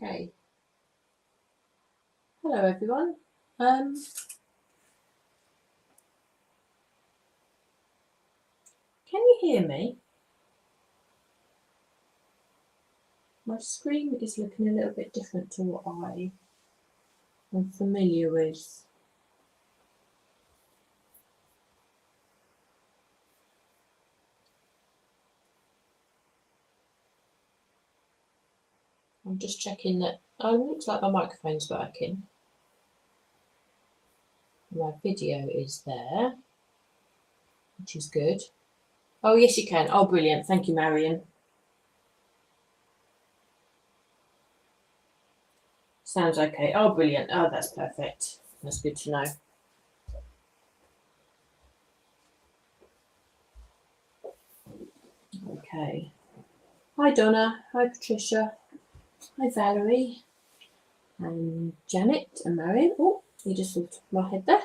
Okay. Hello everyone. Can you hear me? My screen is looking a little bit different to what I am familiar with. I'm just checking that. Oh, it looks like my microphone's working. My video is there, which is good. Oh, yes, you can. Oh, brilliant. Thank you, Marion. Sounds okay. Oh, brilliant. Oh, that's perfect. That's good to know. Okay. Hi, Donna. Hi, Patricia. Hi, Valerie. And Janet and Marion. Oh, you just saw my head there.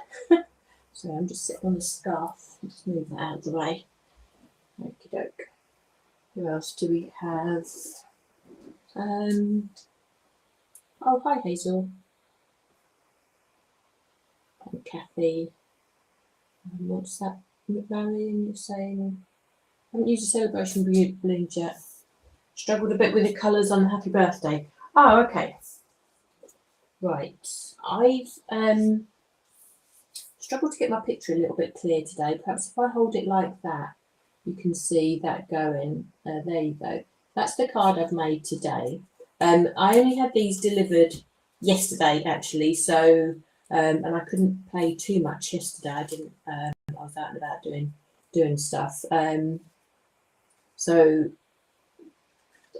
So I'm just sitting on the scarf. Let's move that out of the way. Okie doke. Who else do we have? Oh, hi Hazel. And Kathy. What's that, Marion? You're saying I haven't used a celebration balloons yet. Struggled a bit with the colours on the happy birthday. Oh, okay. Right. I've struggled to get my picture a little bit clear today. Perhaps if I hold it like that, you can see that going. There you go. That's the card I've made today. I only had these delivered yesterday, actually, so and I couldn't play too much yesterday. I didn't. I was out and about doing stuff. So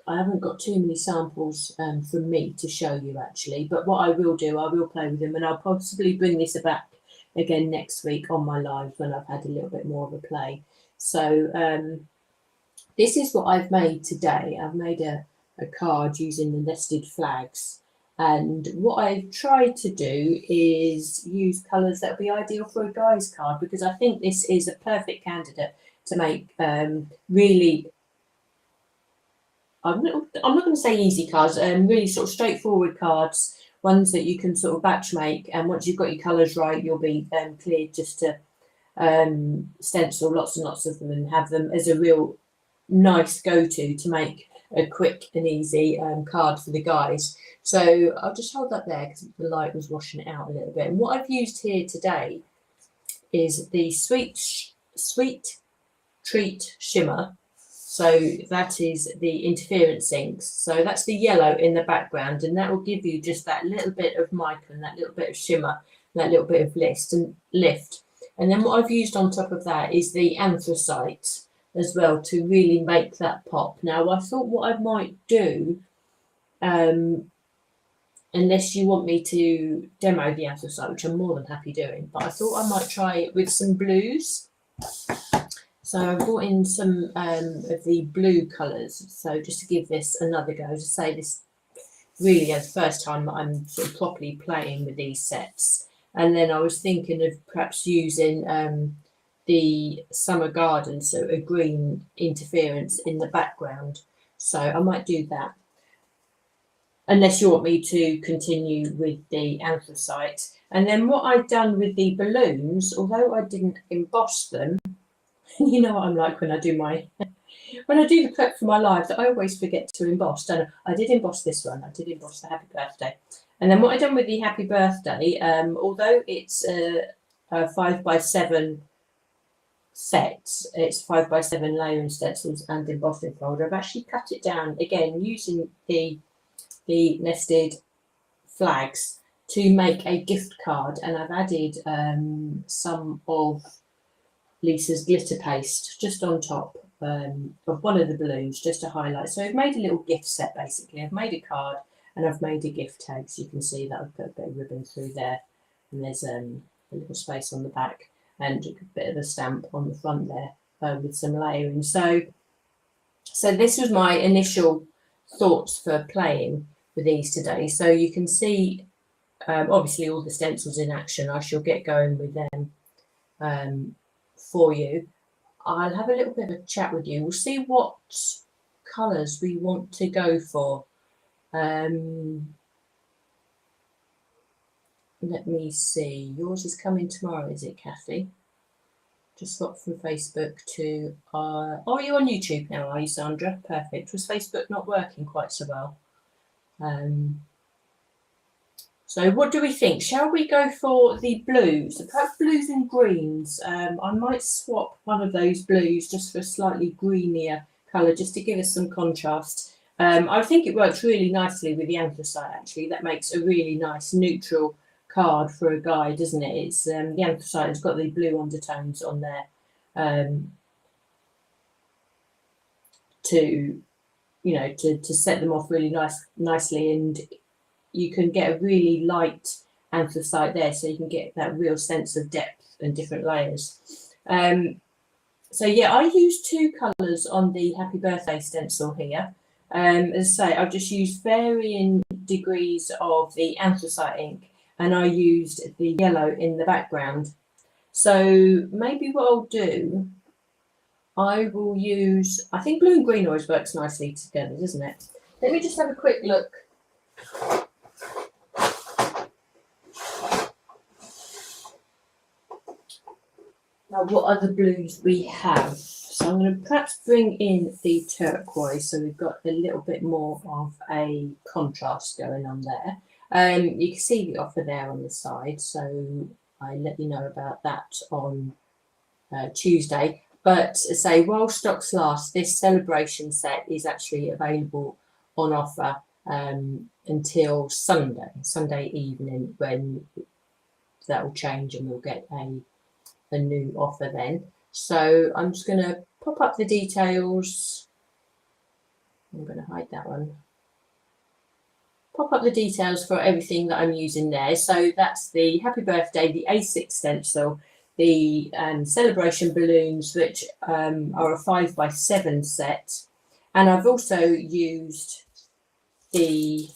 I haven't got too many samples from me to show you actually. But what I will do, I will play with them, and I'll possibly bring this back again next week on my live when I've had a little bit more of a play. So this is what I've made today. I've made a card using the nested flags, and what I've tried to do is use colours that would be ideal for a guy's card, because I think this is a perfect candidate to make really, I'm not going to say easy cards, really sort of straightforward cards, ones that you can sort of batch make, and once you've got your colours right, you'll be cleared just to stencil lots and lots of them and have them as a real nice go-to to make a quick and easy card for the guys. So I'll just hold that there because the light was washing it out a little bit. And what I've used here today is the Sweet Treat Shimmer. So that is the interference inks. So that's the yellow in the background, and that will give you just that little bit of mica and that little bit of shimmer, that little bit of lift. And then what I've used on top of that is the anthracite as well to really make that pop. Now I thought what I might do, unless you want me to demo the anthracite, which I'm more than happy doing, but I thought I might try it with some blues. So I brought in some of the blue colours. So just to give this another go, to say this really is the first time that I'm sort of properly playing with these sets. And then I was thinking of perhaps using the Summer Garden, so a green interference in the background. So I might do that. Unless you want me to continue with the anthracite. And then what I've done with the balloons, although I didn't emboss them, you know what I'm like when I do the prep for my live, that I always forget to emboss. Don't I did emboss this one. I did emboss the happy birthday. And then what I've done with the happy birthday, although it's a 5x7 set, it's 5x7 layering stencils and embossing folder, I've actually cut it down again using the nested flags to make a gift card, and I've added some of Lisa's glitter paste just on top of one of the balloons, just to highlight. So I've made a little gift set basically. I've made a card and I've made a gift tag, so you can see that I've put a bit of ribbon through there, and there's a little space on the back and a bit of a stamp on the front there with some layering. So this was my initial thoughts for playing with these today. So you can see obviously all the stencils in action. I shall get going with them for you. I'll have a little bit of a chat with you. We'll see what colours we want to go for Let me see. Yours is coming tomorrow, is it, Kathy? Just swapped from Facebook to. Oh, are you on YouTube now? Are you, Sandra? Perfect. Was Facebook not working quite so well? So what do we think? Shall we go for the blues? Perhaps blues and greens. I might swap one of those blues just for a slightly greenier colour, just to give us some contrast. I think it works really nicely with the anthracite, actually. That makes a really nice neutral card for a guy, doesn't it? It's the anthracite has got the blue undertones on there to, you know, to set them off really nicely, and you can get a really light anthracite there, so you can get that real sense of depth and different layers. So yeah, I used two colours on the Happy Birthday stencil here. As I say, I've just used varying degrees of the anthracite ink, and I used the yellow in the background. So maybe what I'll do, I will use, I think blue and green always works nicely together, doesn't it? Let me just have a quick look. Now, what other blues we have? So I'm going to perhaps bring in the turquoise, so we've got a little bit more of a contrast going on there. You can see the offer there on the side, so I let you know about that on Tuesday. But say, while stocks last, this celebration set is actually available on offer until Sunday evening, when that will change and we'll get a new offer then. So I'm just going to pop up the details. I'm going to hide that one. Pop up the details for everything that I'm using there. So that's the Happy Birthday, the A6 stencil, the celebration balloons, which are a 5x7 set. And I've also used the,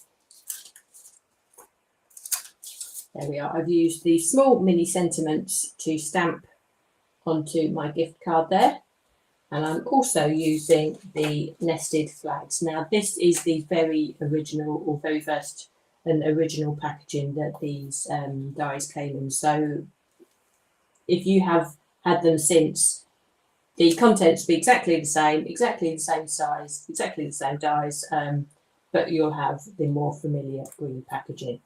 there we are, I've used the small mini sentiments to stamp onto my gift card there. And I'm also using the nested flags. Now, this is the very original, or very first and original packaging that these dies came in. So if you have had them since, the contents will be exactly the same size, exactly the same dies, but you'll have the more familiar green packaging.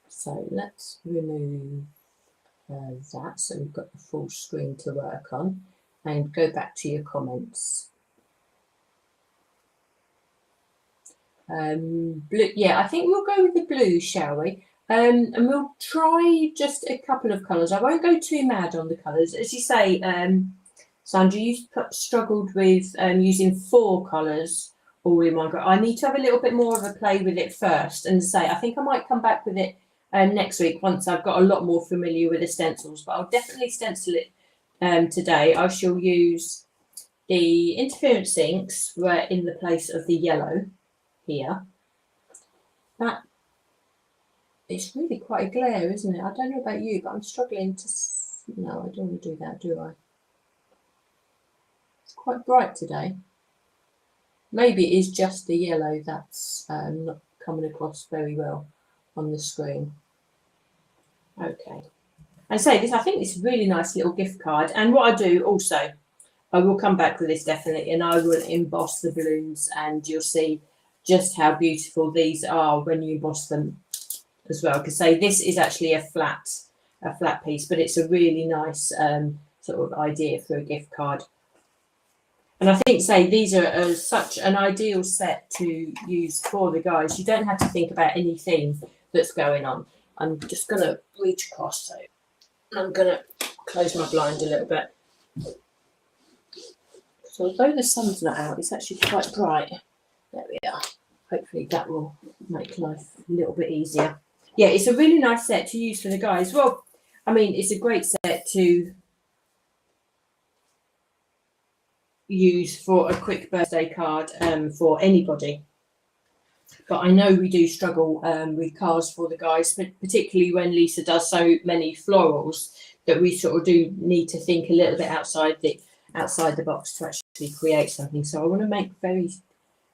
So let's remove that, so we've got the full screen to work on, and go back to your comments. Blue, yeah, I think we'll go with the blue, shall we? And we'll try just a couple of colours. I won't go too mad on the colours. As you say, Sandra, you struggled with using 4 colours all in one go. I need to have a little bit more of a play with it first, and say I think I might come back with it next week once I've got a lot more familiar with the stencils, but I'll definitely stencil it today. I shall use the interference inks were in the place of the yellow here. That it's really quite a glare, isn't it? I don't know about you, but I'm struggling to. No, I don't want to do that, do I? It's quite bright today. Maybe it is just the yellow that's not coming across very well on the screen. Okay. I say this, I think it's a really nice little gift card. And what I do also, I will come back with this definitely, and I will emboss the balloons, and you'll see just how beautiful these are when you emboss them as well. Because say this is actually a flat piece, but it's a really nice sort of idea for a gift card. And I think, say, these are such an ideal set to use for the guys. You don't have to think about any theme that's going on. I'm just going to reach across, so I'm going to close my blind a little bit. So although the sun's not out, it's actually quite bright. There we are. Hopefully that will make life a little bit easier. Yeah, it's a really nice set to use for the guys. Well, I mean, it's a great set to use for a quick birthday card for anybody. But I know we do struggle with cards for the guys, but particularly when Lisa does so many florals, that we sort of do need to think a little bit outside the box to actually create something. So I want to make very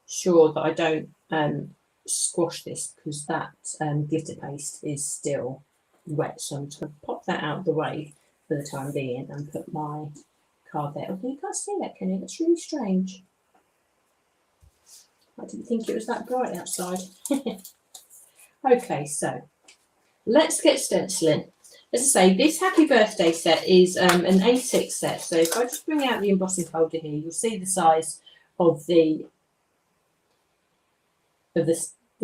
sure that I don't squash this because that glitter paste is still wet. So I'm just going to pop that out of the way for the time being and put my card there. Although you can't see that, can you? That's really strange. I didn't think it was that bright outside. Okay, so let's get stenciling. As I say, this Happy Birthday set is an A6 set. So if I just bring out the embossing folder here, you'll see the size of the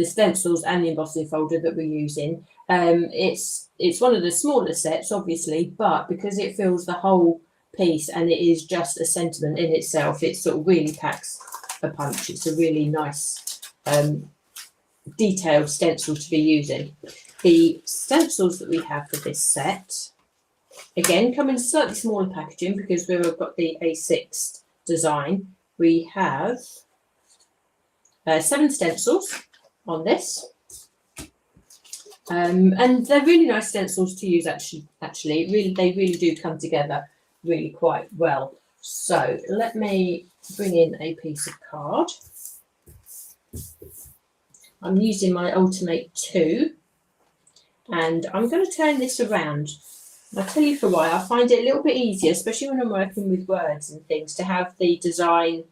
stencils and the embossing folder that we're using. It's one of the smaller sets, obviously, but because it fills the whole piece and it is just a sentiment in itself, it sort of really packs a punch. It's a really nice detailed stencil to be using. The stencils that we have for this set, again, come in slightly smaller packaging because we've got the A6 design. We have 7 stencils on this. And they're really nice stencils to use, actually. They really do come together really quite well. So let me bring in a piece of card. I'm using my Ultimate 2. And I'm going to turn this around. I'll tell you for why. I find it a little bit easier, especially when I'm working with words and things, to have the design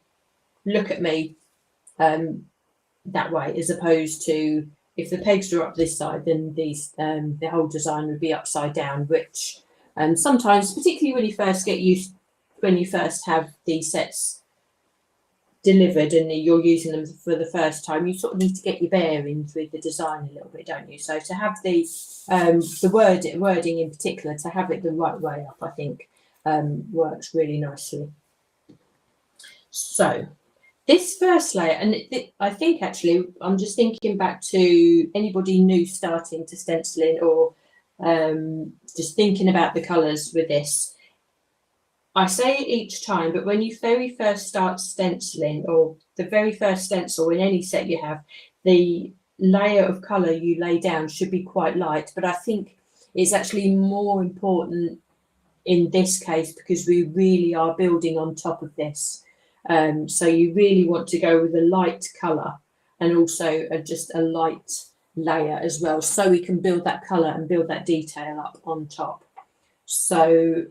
look at me that way, as opposed to if the pegs are up this side, then the whole design would be upside down, which sometimes, particularly when you first have these sets delivered and you're using them for the first time, you sort of need to get your bearings with the design a little bit, don't you? So to have the wording in particular, to have it the right way up, I think works really nicely. So this first layer, and I think actually, I'm just thinking back to anybody new starting to stenciling or just thinking about the colours with this. I say it each time, but when you very first start stenciling, or the very first stencil in any set you have, the layer of colour you lay down should be quite light. But I think it's actually more important in this case because we really are building on top of this. So you really want to go with a light colour and also just a light layer as well, so we can build that colour and build that detail up on top. So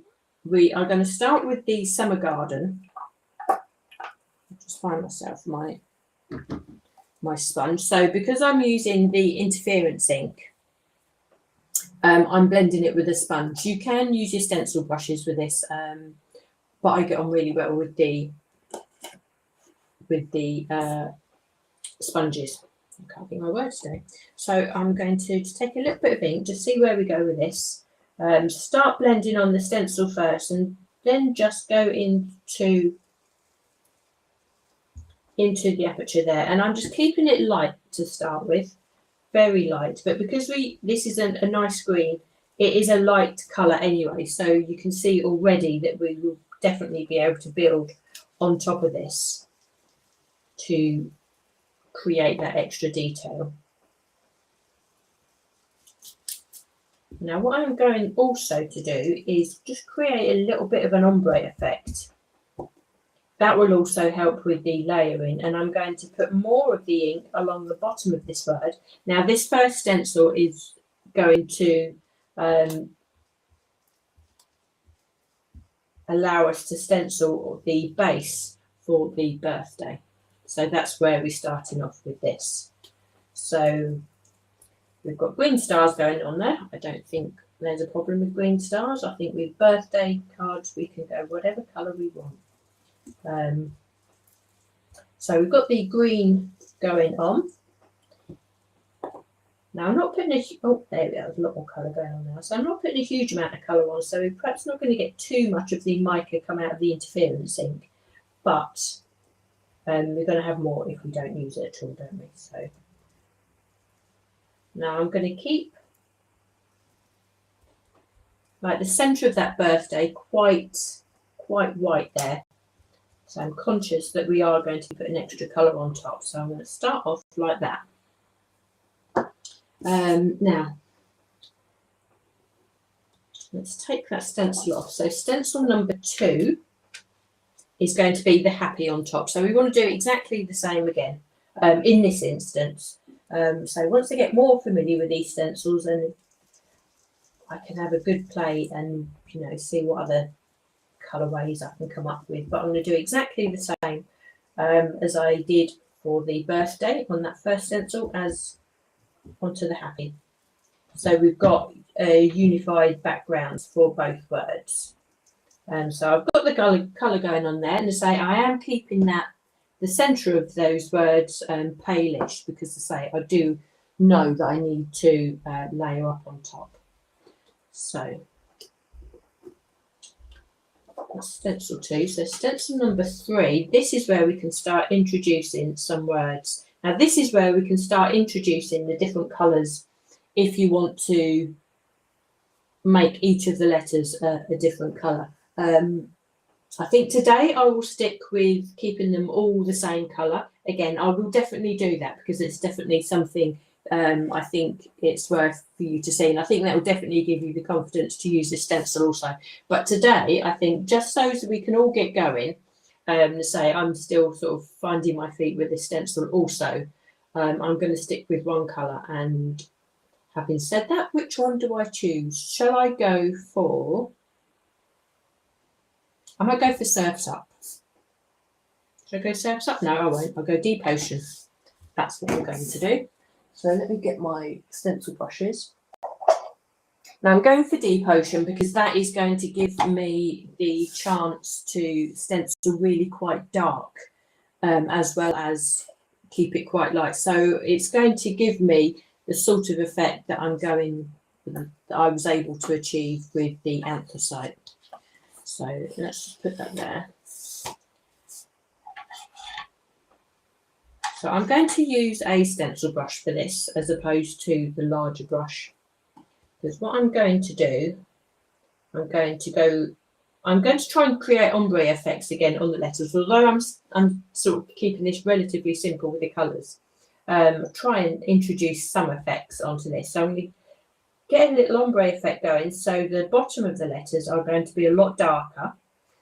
we are going to start with the Summer Garden. I'll just find myself my sponge. So because I'm using the interference ink, I'm blending it with a sponge. You can use your stencil brushes with this, but I get on really well with the sponges. I can't think my words today. So I'm going to just take a little bit of ink, just see where we go with this. Start blending on the stencil first and then just go into the aperture there, and I'm just keeping it light to start with, very light, but because this is a nice green, it is a light colour anyway, so you can see already that we will definitely be able to build on top of this to create that extra detail. Now what I'm going also to do is just create a little bit of an ombre effect. That will also help with the layering, and I'm going to put more of the ink along the bottom of this word. Now this first stencil is going to allow us to stencil the base for the birthday. So that's where we're starting off with this. So we've got green stars going on there. I don't think there's a problem with green stars. I think with birthday cards, we can go whatever colour we want. So we've got the green going on. Now I'm not putting oh, there we go, there's a lot more colour going on now. So I'm not putting a huge amount of colour on, so we're perhaps not going to get too much of the mica come out of the interference ink, but we're going to have more if we don't use it at all, don't we? So now I'm going to keep like the centre of that birthday quite white there. So I'm conscious that we are going to put an extra colour on top. So I'm going to start off like that. Now, let's take that stencil off. So stencil number 2 is going to be the happy on top. So we want to do exactly the same again. in this instance. So once I get more familiar with these stencils, and I can have a good play and, you know, see what other colourways I can come up with. But I'm going to do exactly the same as I did for the birthday on that first stencil as onto the happy. So we've got unified backgrounds for both words. So I've got the colour going on there, and to say I am keeping that the centre of those words palish, because to say I do know that I need to layer up on top. So that's stencil 2. So stencil number 3, this is where we can start introducing some words. Now this is where we can start introducing the different colours if you want to make each of the letters a different colour. I think today I will stick with keeping them all the same colour. Again, I will definitely do that because it's definitely something I think it's worth for you to see, and I think that will definitely give you the confidence to use this stencil also. But today, I think just so that we can all get going, say I'm still sort of finding my feet with this stencil also, I'm going to stick with one colour. And having said that, which one do I choose? Shall I go for... I might go for Surf's Up. Should I go Surf's Up? No, I won't. I'll go Deep Ocean. That's what we're going to do. So let me get my stencil brushes. Now I'm going for Deep Ocean because that is going to give me the chance to stencil really quite dark, as well as keep it quite light. So it's going to give me the sort of effect that that I was able to achieve with the Anthracite. So let's just put that there. So I'm going to use a stencil brush for this as opposed to the larger brush, because what I'm going to do, I'm going to try and create ombre effects again on the letters, although I'm sort of keeping this relatively simple with the colours. Try and introduce some effects onto this. So I'm going to get a little ombre effect going, so the bottom of the letters are going to be a lot darker.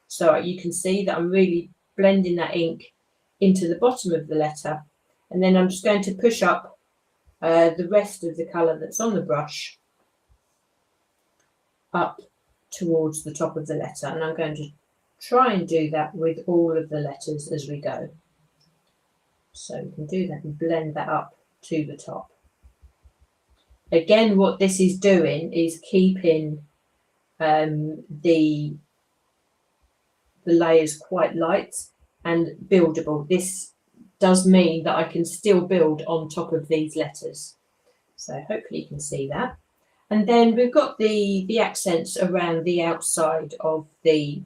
So you can see that I'm really blending that ink into the bottom of the letter, and then I'm just going to push up the rest of the colour that's on the brush up towards the top of the letter, and I'm going to try and do that with all of the letters as we go. So we can do that and blend that up to the top. Again, what this is doing is keeping the layers quite light and buildable. This does mean that I can still build on top of these letters. So hopefully you can see that. And then we've got the accents around the outside of the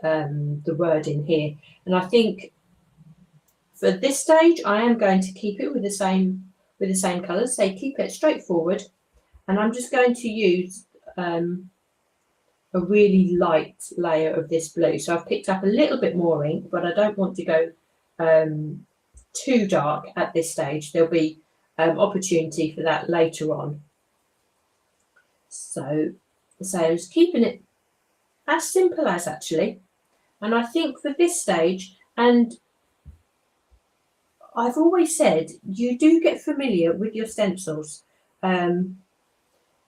wording here. And I think for this stage, I am going to keep it with the same colours. So keep it straightforward. And I'm just going to use a really light layer of this blue. So I've picked up a little bit more ink, but I don't want to go too dark at this stage. There'll be opportunity for that later on. So just keeping it as simple as, actually. And I think for this stage, and I've always said, you do get familiar with your stencils. And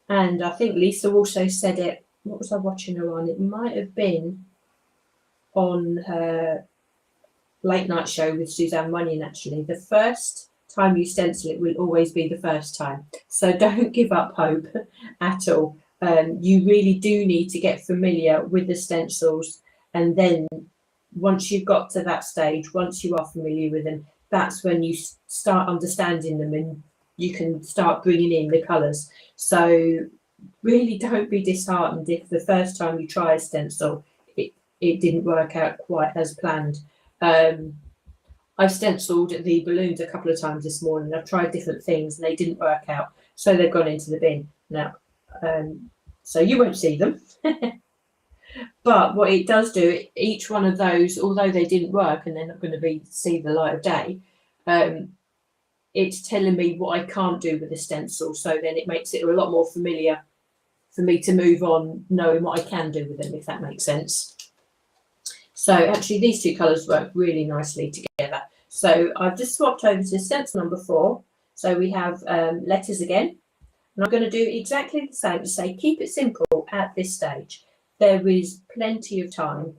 I think Lisa also said it, what was I watching her on? It might have been on her late night show with Suzanne Runyon, actually. The first time you stencil it will always be the first time. So don't give up hope at all. You really do need to get familiar with the stencils, and then once you've got to that stage, once you are familiar with them, that's when you start understanding them and you can start bringing in the colours. So really don't be disheartened if the first time you try a stencil it didn't work out quite as planned. I've stenciled the balloons a couple of times this morning. I've tried different things and they didn't work out, so they've gone into the bin now. So you won't see them. But what it does do, each one of those, although they didn't work and they're not going to see the light of day, it's telling me what I can't do with the stencil. So then it makes it a lot more familiar for me to move on, knowing what I can do with them, if that makes sense. So actually these two colours work really nicely together. So I've just swapped over to stencil number 4. So we have letters again. And I'm going to do exactly the same to say keep it simple at this stage. There is plenty of time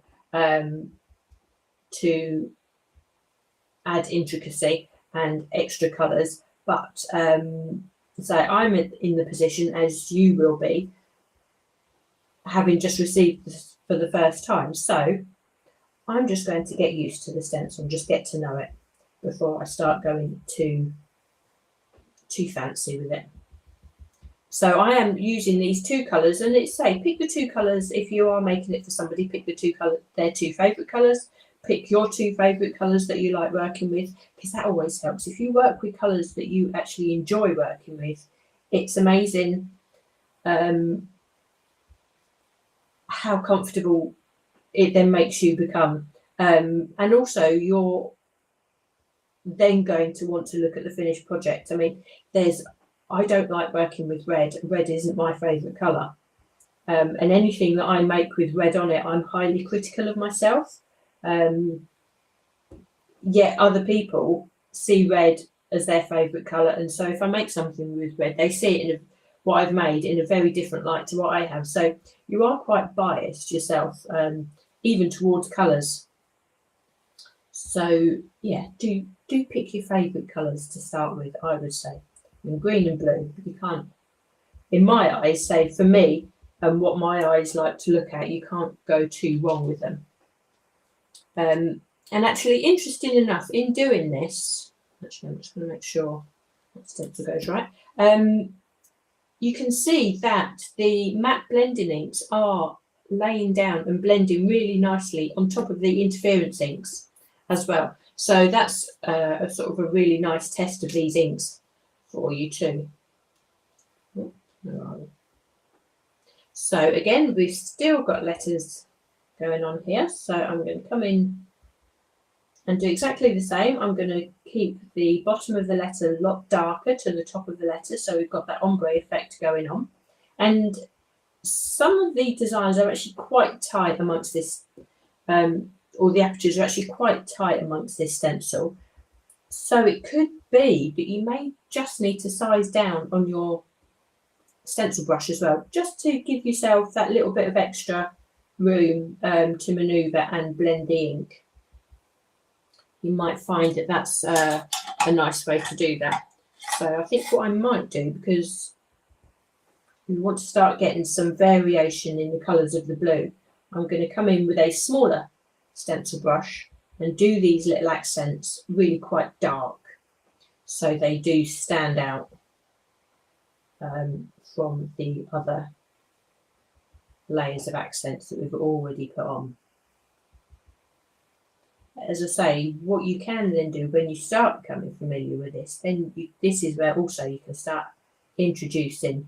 to add intricacy and extra colours, but so I'm in the position, as you will be, having just received this for the first time. So I'm just going to get used to the stencil, just get to know it before I start going too fancy with it. So I am using these 2 colours, and it's say pick the 2 colours if you are making it for somebody. Pick the 2 colours, their 2 favourite colours. Pick your 2 favourite colours that you like working with, because that always helps. If you work with colours that you actually enjoy working with, it's amazing how comfortable it then makes you become. And also you're then going to want to look at the finished project. I mean, I don't like working with red. Red isn't my favourite colour. And anything that I make with red on it, I'm highly critical of myself. Yet other people see red as their favourite colour. And so if I make something with red, they see it in what I've made in a very different light to what I have. So you are quite biased yourself, even towards colours. So yeah, do pick your favourite colours to start with, I would say. And green and blue, you can't, in my eyes, say for me and what my eyes like to look at, you can't go too wrong with them. And actually, interesting enough, in doing this, actually I'm just going to make sure that stencil goes right. You can see that the matte blending inks are laying down and blending really nicely on top of the interference inks as well. So that's a sort of a really nice test of these inks for you too. So again, we've still got letters going on here. So I'm going to come in and do exactly the same. I'm going to keep the bottom of the letter a lot darker to the top of the letter. So we've got that ombre effect going on. And some of the designs are actually quite tight amongst this, or the apertures are actually quite tight amongst this stencil. So it could be that you may just need to size down on your stencil brush as well, just to give yourself that little bit of extra room to manoeuvre and blend the ink. You might find that that's a nice way to do that. So I think what I might do, because we want to start getting some variation in the colours of the blue, I'm going to come in with a smaller stencil brush and do these little accents really quite dark, so they do stand out from the other layers of accents that we've already put on. As I say, what you can then do when you start becoming familiar with this, then this is where also you can start introducing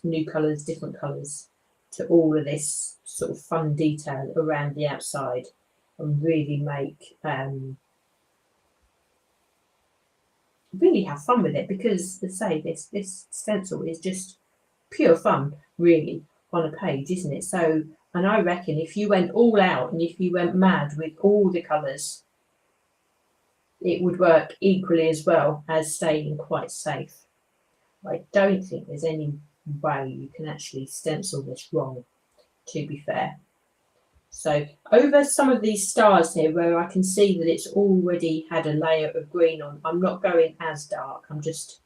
new colours, different colours to all of this sort of fun detail around the outside, and really make really have fun with it, because as I say, this stencil is just pure fun really on a page, isn't it? So, and I reckon if you went all out and if you went mad with all the colours, it would work equally as well as staying quite safe. I don't think there's any way you can actually stencil this wrong, to be fair. So over some of these stars here where I can see that it's already had a layer of green on, I'm not going as dark, I'm just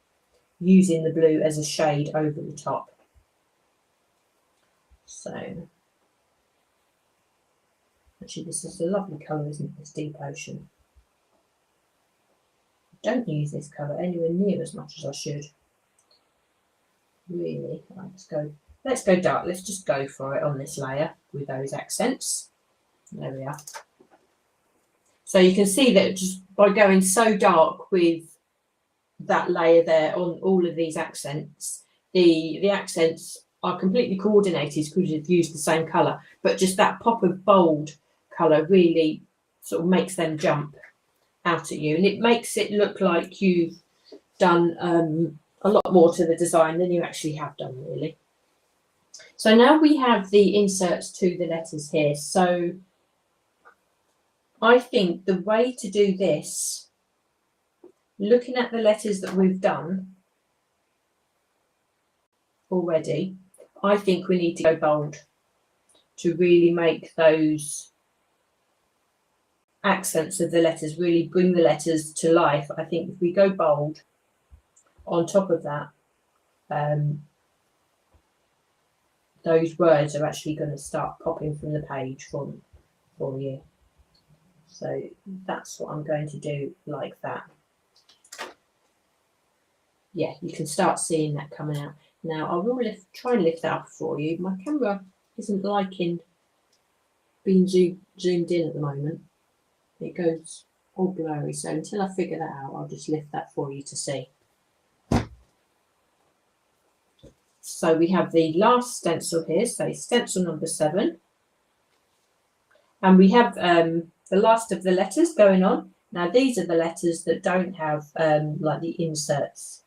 using the blue as a shade over the top. So actually this is a lovely colour, isn't it, this deep ocean. I don't use this colour anywhere near as much as I should. Really, let's go dark. Let's just go for it on this layer with those accents. There we are. So you can see that just by going so dark with that layer there on all of these accents, the accents are completely coordinated because you've used the same colour, but just that pop of bold colour really sort of makes them jump out at you, and it makes it look like you've done a lot more to the design than you actually have done, really. So now we have the inserts to the letters here. So I think the way to do this, looking at the letters that we've done already, I think we need to go bold to really make those accents of the letters, really bring the letters to life. I think if we go bold on top of that, those words are actually going to start popping from the page for you. So that's what I'm going to do, like that. Yeah, you can start seeing that coming out. Now I will try and lift that up for you. My camera isn't liking being zoomed in at the moment. It goes all blurry, so until I figure that out, I'll just lift that for you to see. So we have the last stencil here, so stencil number 7. And we have the last of the letters going on. Now these are the letters that don't have like the inserts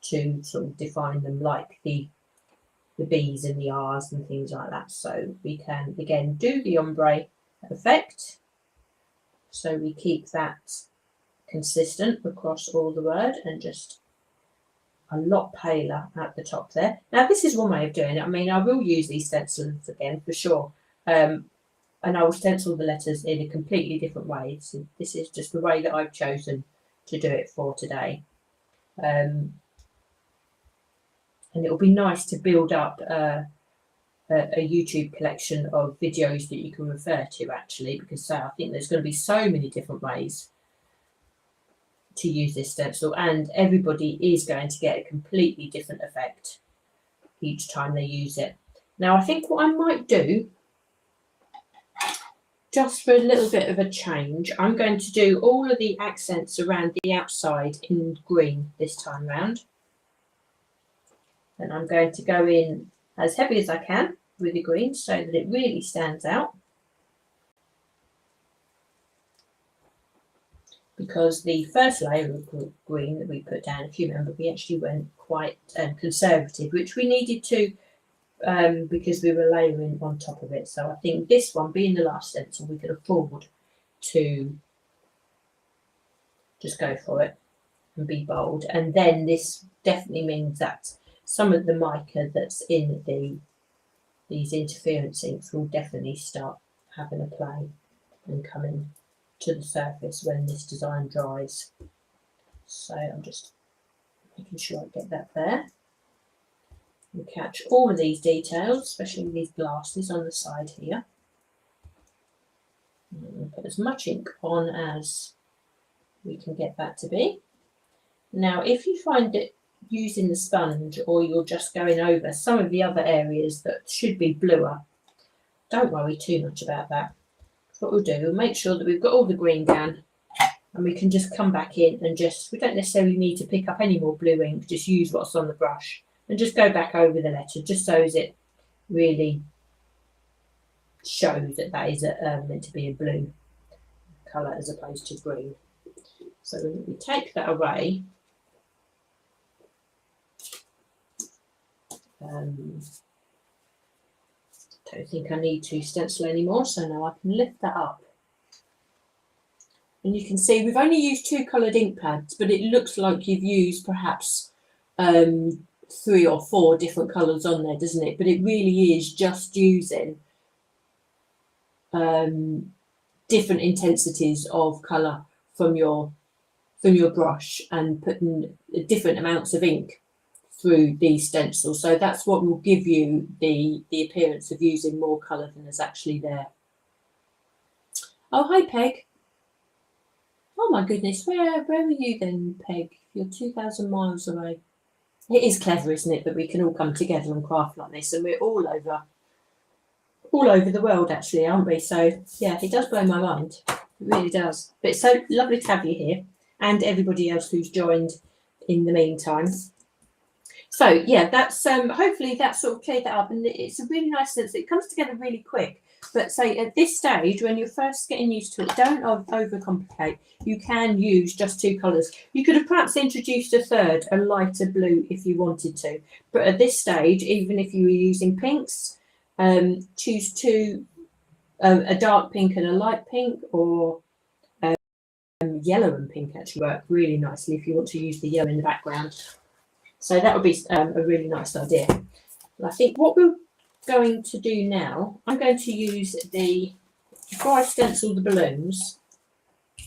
to sort of define them, like the B's and the R's and things like that. So we can again do the ombre effect. So we keep that consistent across all the word and just a lot paler at the top there. Now this is one way of doing it. I mean, I will use these stencils again for sure. And I will stencil the letters in a completely different way. So this is just the way that I've chosen to do it for today. And it'll be nice to build up a YouTube collection of videos that you can refer to, actually, because I think there's going to be so many different ways to use this stencil, and everybody is going to get a completely different effect each time they use it. Now I think what I might do, just for a little bit of a change, I'm going to do all of the accents around the outside in green this time round. And I'm going to go in as heavy as I can with the green so that it really stands out. Because the first layer of green that we put down, if you remember, we actually went quite conservative, which we needed to because we were layering on top of it. So I think this one, being the last stencil, we could afford to just go for it and be bold. And then this definitely means that some of the mica that's in these interference inks will definitely start having a play and coming to the surface when this design dries. So I'm just making sure I get that there and catch all of these details, especially these glasses on the side here. And put as much ink on as we can get that to be. Now if you find that using the sponge, or you're just going over some of the other areas that should be bluer, don't worry too much about that. What we'll do, we'll make sure that we've got all the green down, and we can just come back in and just, we don't necessarily need to pick up any more blue ink, just use what's on the brush and just go back over the letter, just so as it really shows that that is meant to be a blue colour as opposed to green. So when we take that away, don't think I need to stencil anymore, so now I can lift that up. And you can see we've only used 2 coloured ink pads, but it looks like you've used perhaps 3 or 4 different colours on there, doesn't it? But it really is just using different intensities of colour from your brush and putting different amounts of ink through these stencils. So that's what will give you the appearance of using more colour than is actually there. Oh, hi Peg. Oh my goodness, where are you then, Peg? You're 2,000 miles away. It is clever, isn't it, that we can all come together and craft like this, and we're all over the world actually, aren't we? So yeah, it does blow my mind. It really does. But it's so lovely to have you here, and everybody else who's joined in the meantime. So yeah, that's hopefully that sort of cleared that up, and it's a really nice sense. It comes together really quick. But say at this stage, when you're first getting used to it, don't overcomplicate. You can use just 2 colours. You could have perhaps introduced a third, a lighter blue, if you wanted to. But at this stage, even if you were using pinks, choose 2 A dark pink and a light pink, or yellow and pink actually work really nicely if you want to use the yellow in the background. So that would be a really nice idea. And I think what we're going to do now, I'm going to use before I stencil the balloons,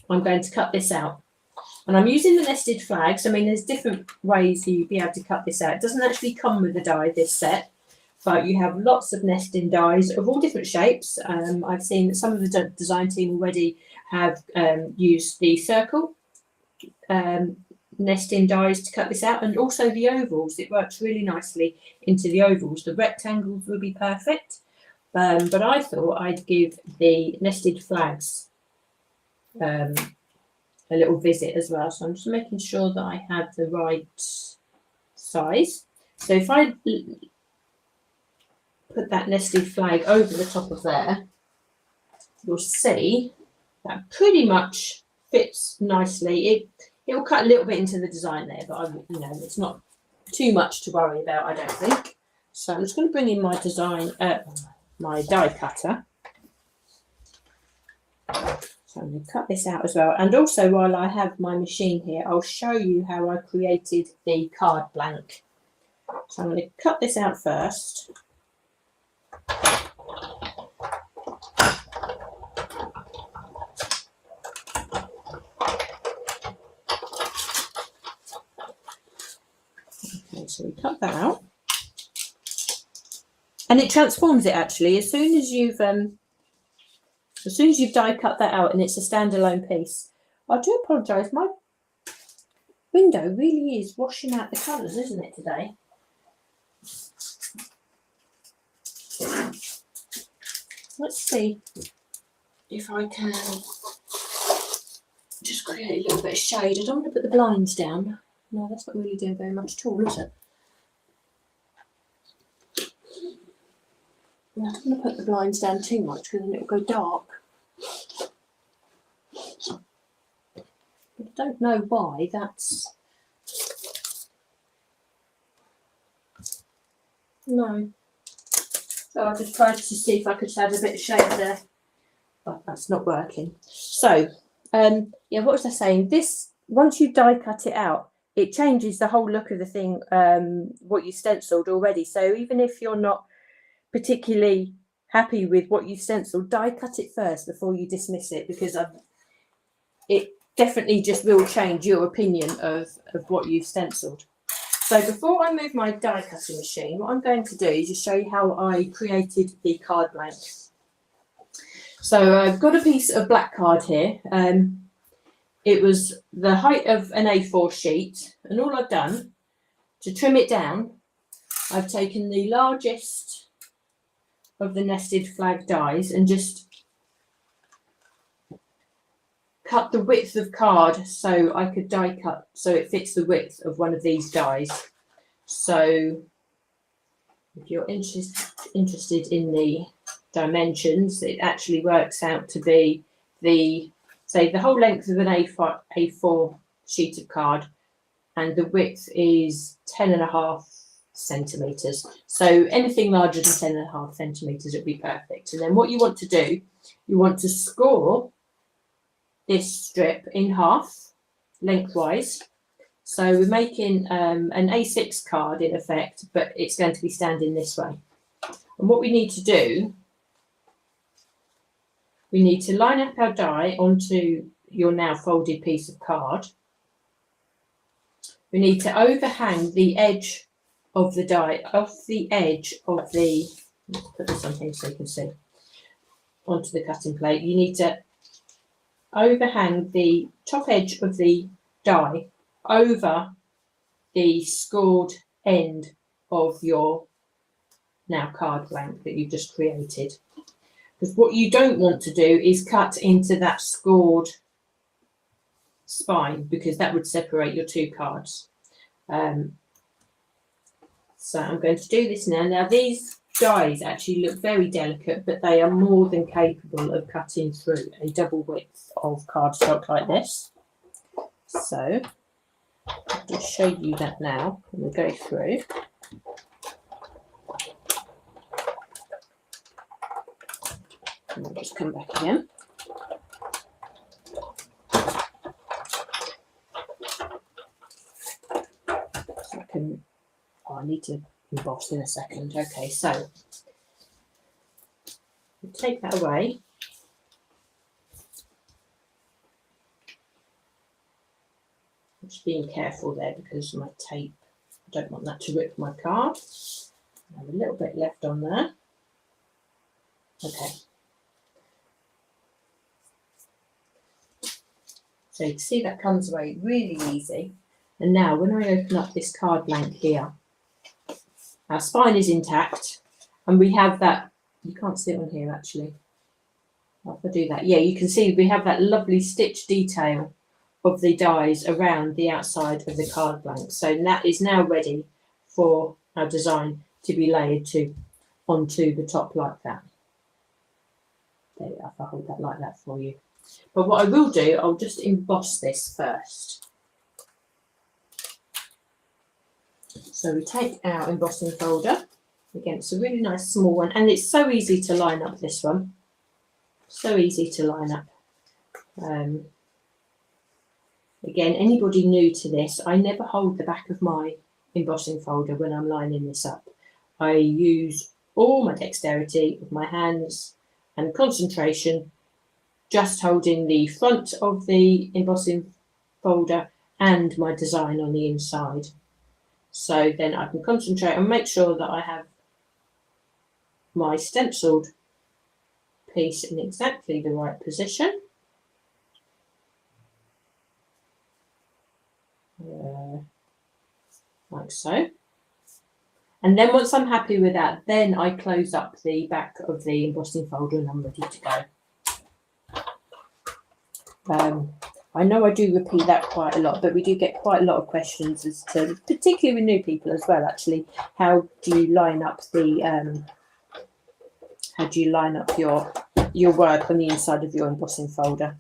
I'm going to cut this out. And I'm using the nested flags. I mean, there's different ways you'd be able to cut this out. It doesn't actually come with the die, this set, but you have lots of nesting dies of all different shapes. I've seen that some of the design team already have used the circle nesting dies to cut this out, and also the ovals. It works really nicely into the ovals. The rectangles will be perfect, but I thought I'd give the nested flags a little visit as well. So I'm just making sure that I have the right size. So if I put that nested flag over the top of there, you'll see that pretty much fits nicely. It will cut a little bit into the design there, but it's not too much to worry about, I don't think. So I'm just going to bring in my my die cutter. So I'm going to cut this out as well. And also, while I have my machine here, I'll show you how I created the card blank. So I'm going to cut this out first. Okay, so we cut that out. And it transforms it actually. As soon as you've die cut that out and it's a standalone piece. I do apologise, my window really is washing out the colours, isn't it, today? Let's see if I can just create a little bit of shade. I don't want to put the blinds down. No, that's not really doing very much at all, is it? I don't want to put the blinds down too much because then it will go dark. I don't know why that's... No. So I just tried to see if I could add a bit of shade there, but that's not working. So, yeah, what was I saying? This, once you die cut it out, it changes the whole look of the thing, what you stenciled already. So even if you're not particularly happy with what you stenciled, die cut it first before you dismiss it, because it definitely just will change your opinion of what you've stenciled. So before I move my die cutting machine, what I'm going to do is just show you how I created the card blank. So I've got a piece of black card here. It was the height of an A4 sheet, and all I've done to trim it down, I've taken the largest of the nested flag dies and just cut the width of card so I could die cut so it fits the width of one of these dies. So if you're interested in the dimensions, it actually works out to be the whole length of an A4 sheet of card, and the width is 10.5 centimetres. So anything larger than 10.5 centimetres would be perfect. And then what you want to do, you want to score this strip in half lengthwise. So we're making an A6 card in effect, but it's going to be standing this way. And what we need to do, we need to line up our die onto your now folded piece of card. We need to overhang the edge of the die off the edge of the, let's put this on here so you can see, onto the cutting plate. You need to overhang the top edge of the die over the scored end of your now card blank that you've just created. Because what you don't want to do is cut into that scored spine, because that would separate your two cards. So I'm going to do this now. Now these dies actually look very delicate, but they are more than capable of cutting through a double width of cardstock like this. So I'll just show you that now. We'll go through. And I'll just come back again. So I can, I need to emboss in a second. Okay, so take that away. I'm just being careful there because my tape, I don't want that to rip my card. I have a little bit left on there. Okay. So you can see that comes away really easy. And now when I open up this card blank here, our spine is intact and we have that, you can't see it on here actually. If I do that, yeah, you can see we have that lovely stitch detail of the dies around the outside of the card blank. So that is now ready for our design to be layered onto the top like that. There, if I hold that like that for you. But what I will do, I'll just emboss this first. So we take our embossing folder. Again, it's a really nice small one, and it's so easy to line up, this one. So easy to line up. Again, anybody new to this, I never hold the back of my embossing folder when I'm lining this up. I use all my dexterity with my hands and concentration, just holding the front of the embossing folder and my design on the inside. So then I can concentrate and make sure that I have my stenciled piece in exactly the right position. Like so. And then once I'm happy with that, then I close up the back of the embossing folder and I'm ready to go. I know I do repeat that quite a lot, but we do get quite a lot of questions as to, particularly with new people as well, actually, how do you line up the your work on the inside of your embossing folder?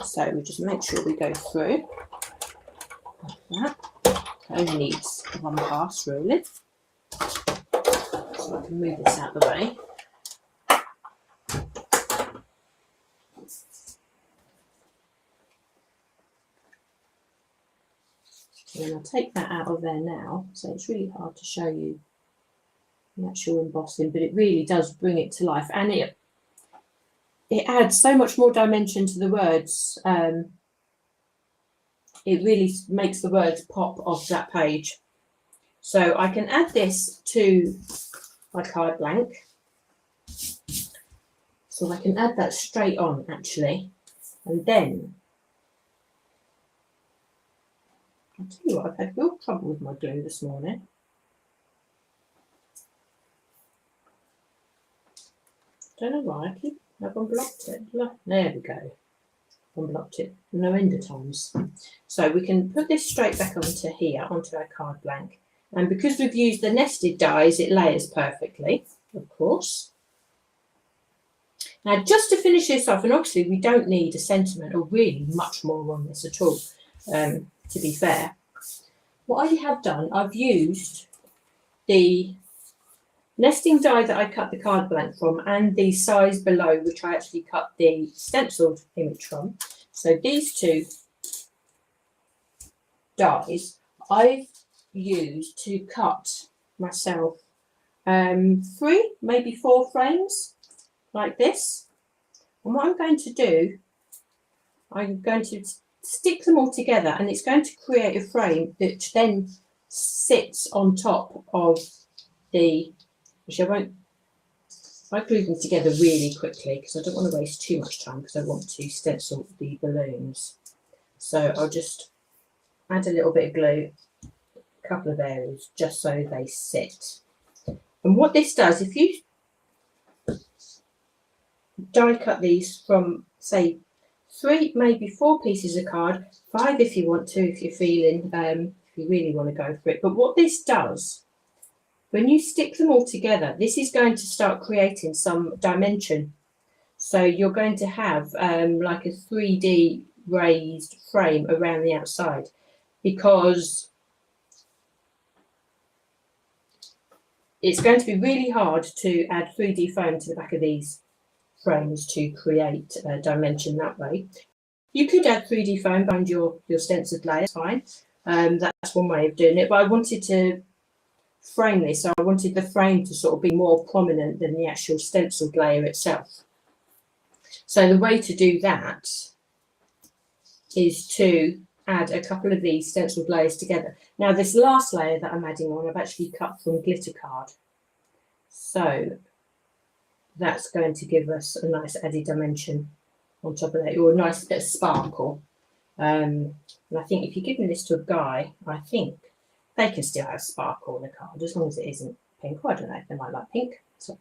So we just make sure we go through like that. It only needs one pass really. So I can move this out of the way. And I'll take that out of there now. So it's really hard to show you the actual embossing, but it really does bring it to life, and it adds so much more dimension to the words. It really makes the words pop off that page. So I can add this to my card blank. So I can add that straight on actually, and then I'll tell you what, I've had real trouble with my glue this morning. Don't know why, I've unblocked it. There we go. Unblocked it no end of times. So we can put this straight back onto here, onto our card blank. And because we've used the nested dies, it layers perfectly, of course. Now, just to finish this off, and obviously we don't need a sentiment or really much more on this at all, to be fair. What I have done, I've used the nesting die that I cut the card blank from and the size below, which I actually cut the stenciled image from. So these two dies I've used to cut myself 3, maybe 4 frames like this. And what I'm going to do, I'm going to stick them all together, and it's going to create a frame that then sits on top of the, which I glue them together really quickly because I don't want to waste too much time because I want to stencil the balloons. So I'll just add a little bit of glue, a couple of areas, just so they sit. And what this does, if you die cut these from, say, 3, maybe 4 pieces of card, 5 if you want to, if you're feeling, if you really want to go for it. But what this does, when you stick them all together, this is going to start creating some dimension. So you're going to have like a 3D raised frame around the outside, because it's going to be really hard to add 3D foam to the back of these frames to create dimension that way. You could add 3D foam behind your stenciled layer, fine. That's one way of doing it, but I wanted to frame this, so I wanted the frame to sort of be more prominent than the actual stenciled layer itself. So the way to do that is to add a couple of these stenciled layers together. Now this last layer that I'm adding on, I've actually cut from glitter card. So that's going to give us a nice added dimension on top of that, or a nice bit of sparkle. And I think if you're giving this to a guy, I think they can still have sparkle on the card as long as it isn't pink. Well, I don't know if they might like pink. So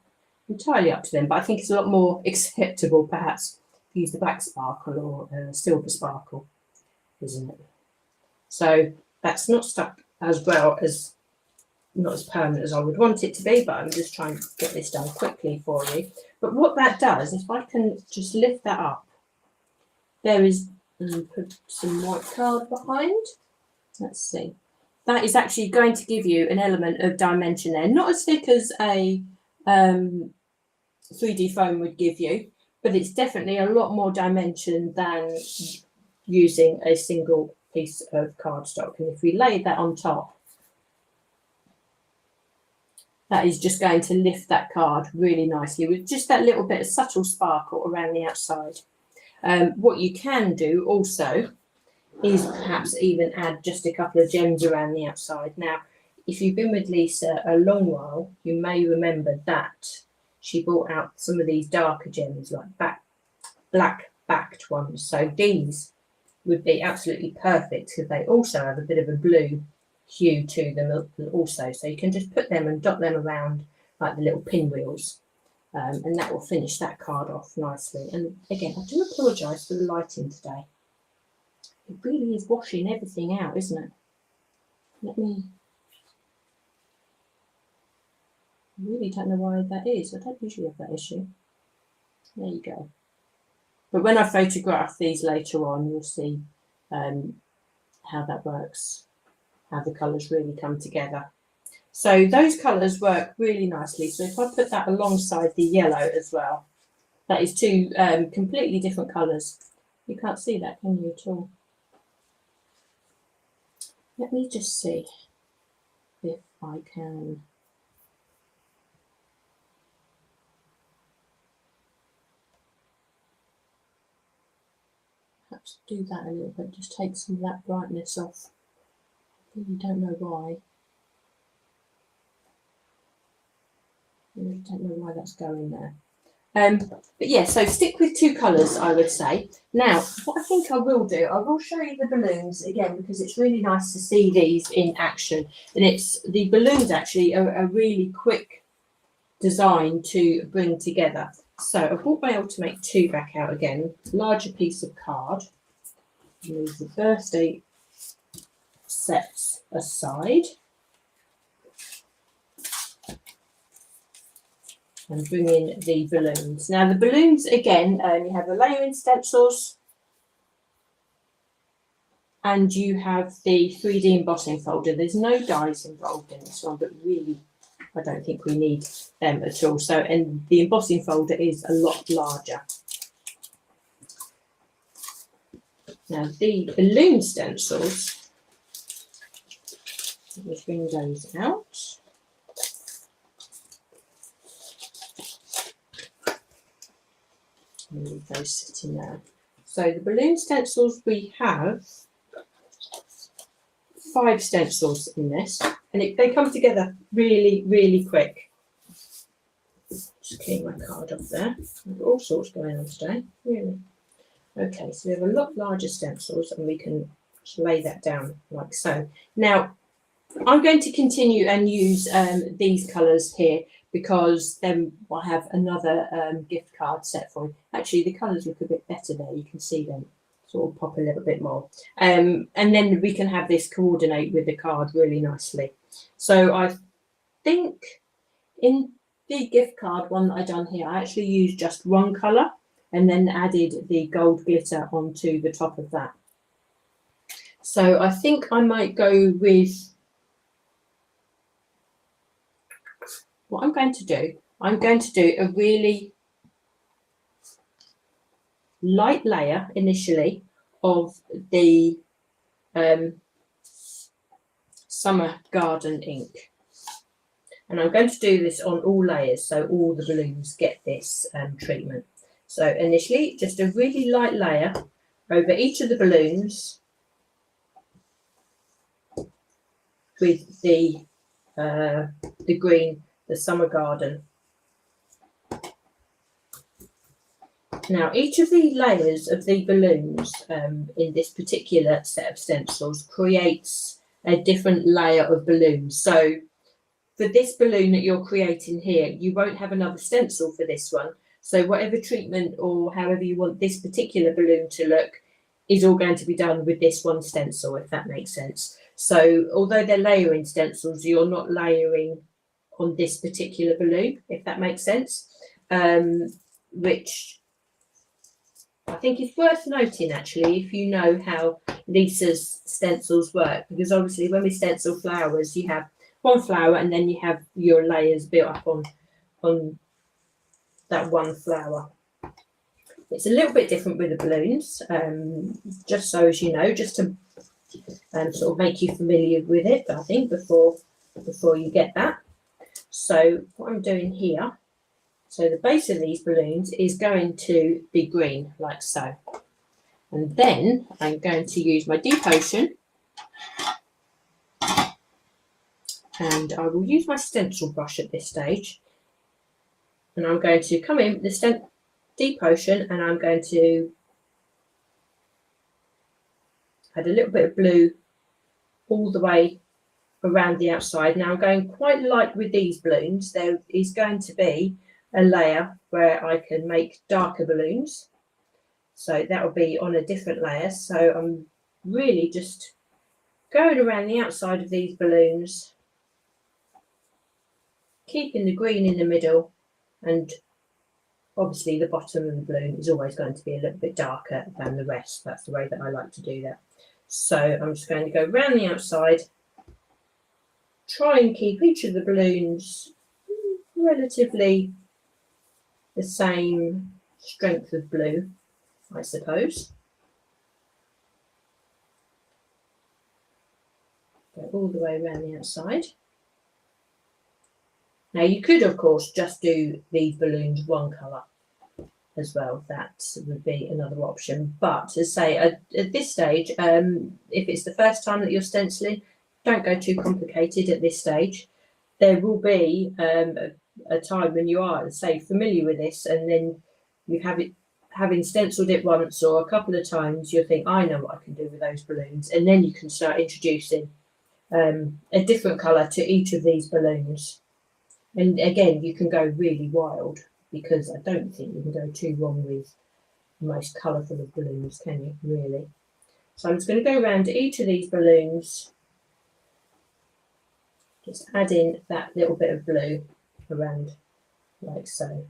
entirely up to them, but I think it's a lot more acceptable perhaps to use the black sparkle or silver sparkle, isn't it? So that's not stuck as well as, not as permanent as I would want it to be, but I'm just trying to get this done quickly for you. But what that does, if I can just lift that up, there is, put some white card behind. Let's see. That is actually going to give you an element of dimension there. Not as thick as a 3D foam would give you, but it's definitely a lot more dimension than using a single piece of cardstock. And if we lay that on top, that is just going to lift that card really nicely with just that little bit of subtle sparkle around the outside. What you can do also is perhaps even add just a couple of gems around the outside. Now, if you've been with Lisa a long while, you may remember that she brought out some of these darker gems, like black backed ones. So these would be absolutely perfect because they also have a bit of a blue hue to them also. So you can just put them and dot them around like the little pinwheels. And that will finish that card off nicely. And again, I do apologise for the lighting today. It really is washing everything out, isn't it? I really don't know why that is. I don't usually have that issue. There you go. But when I photograph these later on, you'll see how that works, how the colours really come together. So those colours work really nicely. So if I put that alongside the yellow as well, that is two completely different colours. You can't see that, can you, at all? Let me just see if I can. Perhaps do that a little bit, just take some of that brightness off. I really don't know why. I really don't know why that's going there. But yeah, so stick with two colours, I would say. Now, what I think I will do, I will show you the balloons again because it's really nice to see these in action. And it's the balloons actually are a really quick design to bring together. So I've brought my Ultimate 2 back out again, larger piece of card. Move the birthday sets aside. And bring in the balloons. Now the balloons, again, you have the layering stencils and you have the 3D embossing folder. There's no dies involved in this one, but really I don't think we need them at all. So, and the embossing folder is a lot larger. Now the balloon stencils, let me bring those out. Leave those sitting there. So the balloon stencils, we have 5 stencils in this, and they come together really, really quick. Just clean my card off there. I've got all sorts going on today, really. Okay, so we have a lot larger stencils, and we can just lay that down like so. Now, I'm going to continue and use these colours here because then I have another gift card set for you. Actually, the colours look a bit better there. You can see them sort of pop a little bit more. And then we can have this coordinate with the card really nicely. So I think in the gift card one that I've done here, I actually used just one colour and then added the gold glitter onto the top of that. So I think I might go with, what I'm going to do a really light layer initially of the Summer Garden ink. And I'm going to do this on all layers, so all the balloons get this treatment. So initially, just a really light layer over each of the balloons with the green, the Summer Garden. Now, each of the layers of the balloons in this particular set of stencils creates a different layer of balloons. So for this balloon that you're creating here, you won't have another stencil for this one. So whatever treatment or however you want this particular balloon to look is all going to be done with this one stencil, if that makes sense. So although they're layering stencils, you're not layering on this particular balloon, if that makes sense, which I think is worth noting, actually, if you know how Lisa's stencils work, because obviously when we stencil flowers, you have one flower and then you have your layers built up on that one flower. It's a little bit different with the balloons, just so as you know, just to sort of make you familiar with it, I think, before you get that. So what I'm doing here, so the base of these balloons is going to be green, like so. And then I'm going to use my deep ocean, and I will use my stencil brush at this stage. And I'm going to come in with the deep ocean, and I'm going to add a little bit of blue all the way around the outside. Now I'm going quite light with these balloons. There is going to be a layer where I can make darker balloons. So that will be on a different layer. So I'm really just going around the outside of these balloons, keeping the green in the middle, and obviously the bottom of the balloon is always going to be a little bit darker than the rest. That's the way that I like to do that. So I'm just going to go around the outside, try and keep each of the balloons relatively the same strength of blue, I suppose. Go all the way around the outside. Now you could, of course, just do these balloons one colour as well. That would be another option. But as I say, at this stage, if it's the first time that you're stenciling, don't go too complicated at this stage. There will be a time when you are, say, familiar with this, and then you have it, having stenciled it once or a couple of times, you'll think, I know what I can do with those balloons. And then you can start introducing a different colour to each of these balloons. And again, you can go really wild, because I don't think you can go too wrong with the most colourful of balloons, can you, really? So I'm just going to go around each of these balloons, just add in that little bit of blue around like so.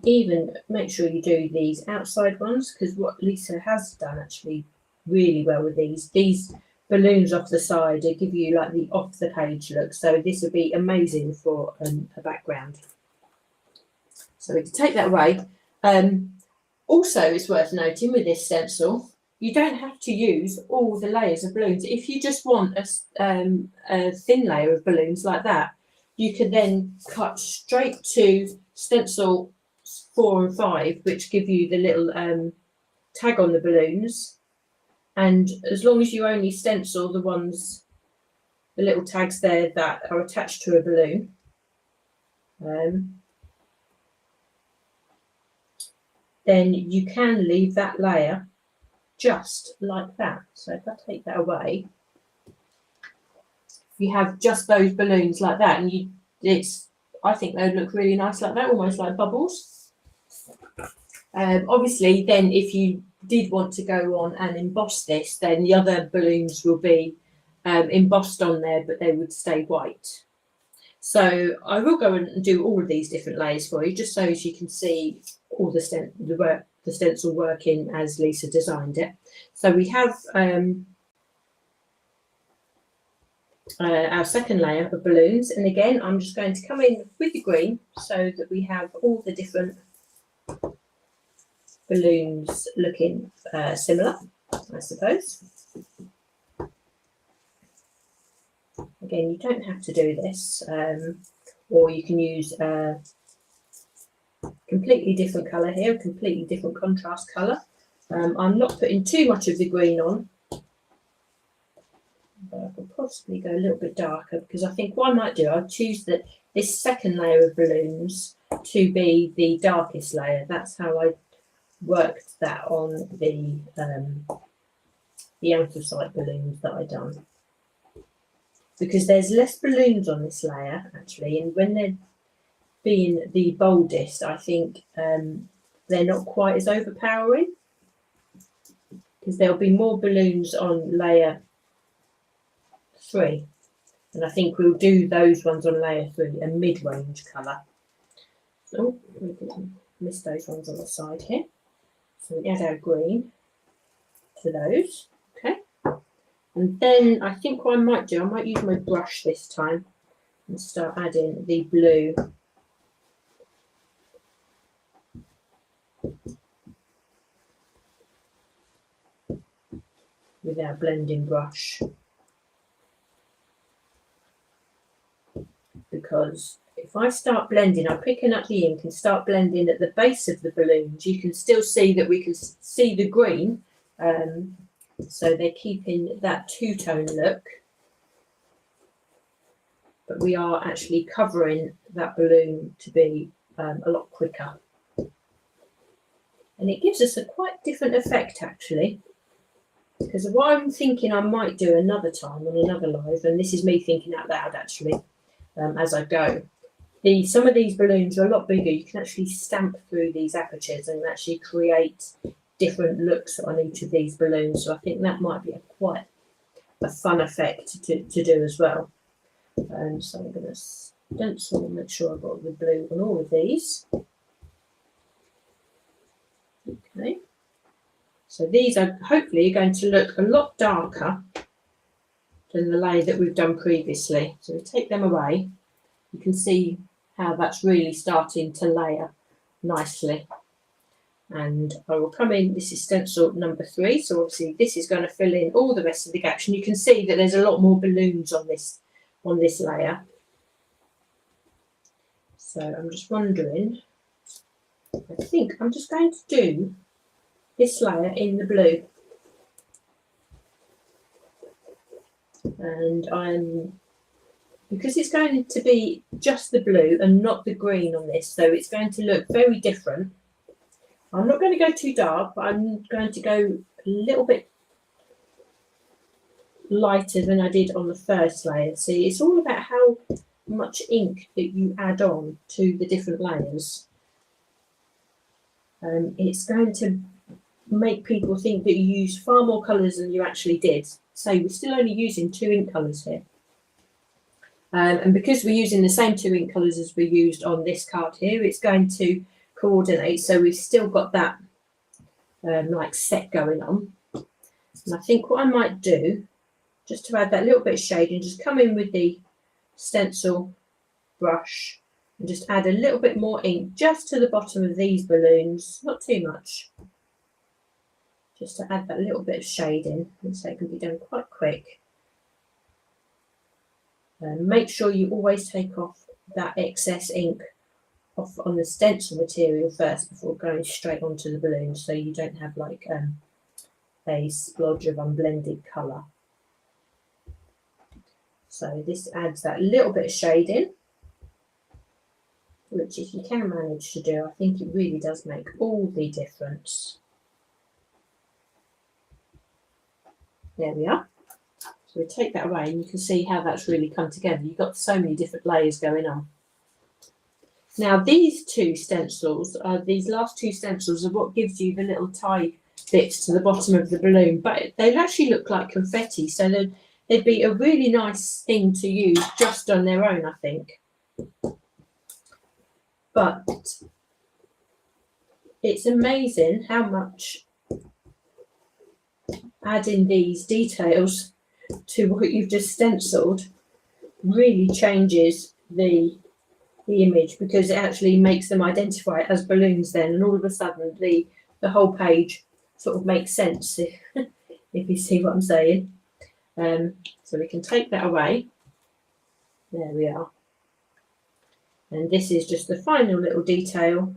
Even make sure you do these outside ones, because what Lisa has done actually really well with these balloons off the side, they give you like the off the page look. So this would be amazing for a background. So we can take that away. Also, it's worth noting with this stencil, you don't have to use all the layers of balloons. If you just want a thin layer of balloons like that, you can then cut straight to stencil 4 and 5, which give you the little tag on the balloons. And as long as you only stencil the ones, the little tags there that are attached to a balloon, then you can leave that layer just like that. So if I take that away, you have just those balloons like that, and I think they would look really nice like that, almost like bubbles. Obviously, then if you did want to go on and emboss this, then the other balloons will be embossed on there, but they would stay white. So I will go and do all of these different layers for you, just so as you can see all the stencil working as Lisa designed it. So we have our second layer of balloons, and again I'm just going to come in with the green so that we have all the different balloons looking similar, I suppose. Again, you don't have to do this, or you can use a completely different colour here, a completely different contrast colour. I'm not putting too much of the green on, but I could possibly go a little bit darker, because I think what I might do, I'll choose this second layer of balloons to be the darkest layer. That's how I worked that on the anthracite balloons that I done. Because there's less balloons on this layer actually, and when they're being the boldest, I think they're not quite as overpowering, because there'll be more balloons on layer 3, and I think we'll do those ones on layer 3, a mid-range colour. So we can miss those ones on the side here. So we add our green to those, okay. And then I think what I might do, I might use my brush this time and start adding the blue with our blending brush, because if I start blending, I'm picking up the ink and start blending at the base of the balloons, you can still see that we can see the green, so they're keeping that two-tone look, but we are actually covering that balloon to be a lot quicker, and it gives us a quite different effect actually. Because what I'm thinking I might do another time on another live, and this is me thinking out loud actually, as I go. Some of these balloons are a lot bigger. You can actually stamp through these apertures and actually create different looks on each of these balloons. So I think that might be quite a fun effect to do as well. So I'm going to stencil and make sure I've got the blue on all of these. Okay. So these are hopefully going to look a lot darker than the layer that we've done previously. So we take them away. You can see how that's really starting to layer nicely. And I will come in, this is stencil number 3. So obviously this is going to fill in all the rest of the gaps. And you can see that there's a lot more balloons on this layer. So I'm just wondering, I think I'm just going to do this layer in the blue, and because it's going to be just the blue and not the green on this, so it's going to look very different. I'm not going to go too dark, but I'm going to go a little bit lighter than I did on the first layer. See, it's all about how much ink that you add on to the different layers. It's going to make people think that you use far more colours than you actually did. So we're still only using 2 ink colours here. And because we're using the same 2 ink colours as we used on this card here, it's going to coordinate. So we've still got that like set going on. And I think what I might do, just to add that little bit of shading, just come in with the stencil brush and just add a little bit more ink just to the bottom of these balloons, not too much. Just to add that little bit of shading, and so it can be done quite quick. Make sure you always take off that excess ink off on the stencil material first before going straight onto the balloon, so you don't have like a splodge of unblended colour. So this adds that little bit of shading, which if you can manage to do, I think it really does make all the difference. There we are. So we take that away and you can see how that's really come together. You've got so many different layers going on. Now these two stencils, these last 2 stencils are what gives you the little tie bits to the bottom of the balloon, but they actually look like confetti, so they'd be a really nice thing to use just on their own, I think. But it's amazing how much adding these details to what you've just stenciled really changes the image, because it actually makes them identify it as balloons then, and all of a sudden the whole page sort of makes sense, if you see what I'm saying. So we can take that away. There we are. And this is just the final little detail.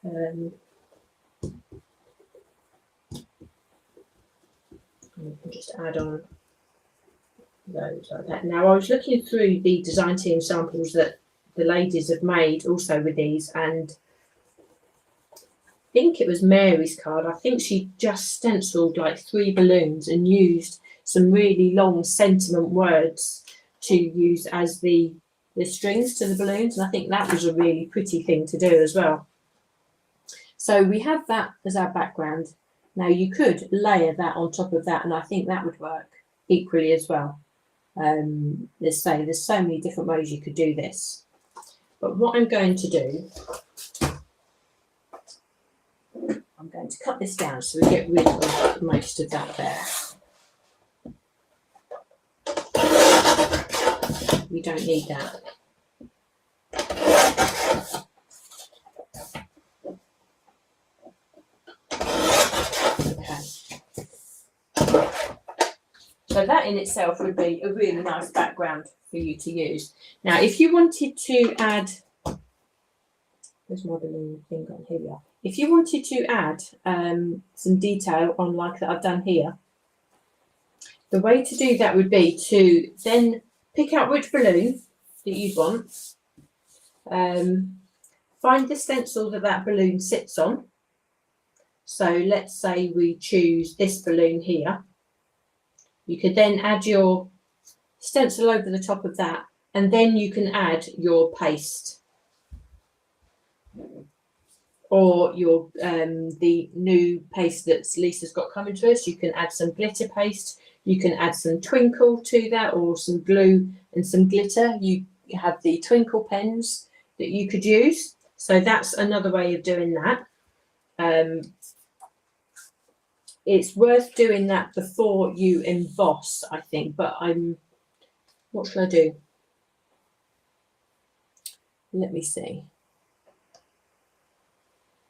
We can just add on those like that. Now, I was looking through the design team samples that the ladies have made also with these, and I think it was Mary's card. I think she just stenciled like 3 balloons and used some really long sentiment words to use as the strings to the balloons, and I think that was a really pretty thing to do as well. So we have that as our background. Now you could layer that on top of that, and I think that would work equally as well. There's so many different ways you could do this. But what I'm going to do, I'm going to cut this down so we get rid of most of that there. We don't need that. Okay. So that in itself would be a really nice background for you to use. Now, if you wanted to add, where's my balloon thing gone? Here we are. If you wanted to add some detail on like that I've done here, the way to do that would be to then pick out which balloon that you want, find the stencil that balloon sits on. So let's say we choose this balloon here. You could then add your stencil over the top of that, and then you can add your paste or your the new paste that Lisa's got coming to us. You can add some glitter paste. You can add some twinkle to that, or some glue and some glitter. You have the twinkle pens that you could use. So that's another way of doing that. It's worth doing that before you emboss, I think, but what should I do? Let me see.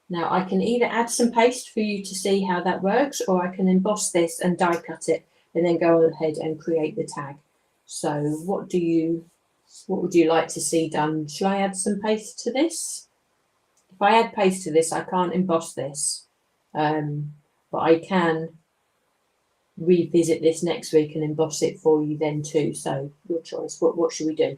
Now I can either add some paste for you to see how that works, or I can emboss this and die cut it and then go ahead and create the tag. So what would you like to see done? Shall I add some paste to this? If I add paste to this, I can't emboss this. But I can revisit this next week and emboss it for you then too. So your choice. What should we do?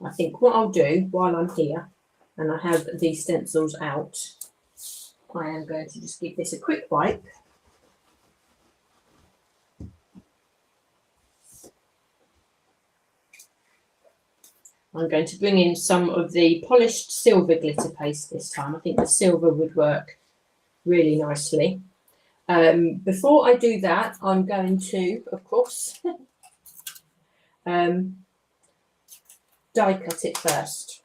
I think what I'll do while I'm here and I have these stencils out, I am going to just give this a quick wipe. I'm going to bring in some of the polished silver glitter paste this time. I think the silver would work really nicely. Before I do that, I'm going to, of course, die cut it first.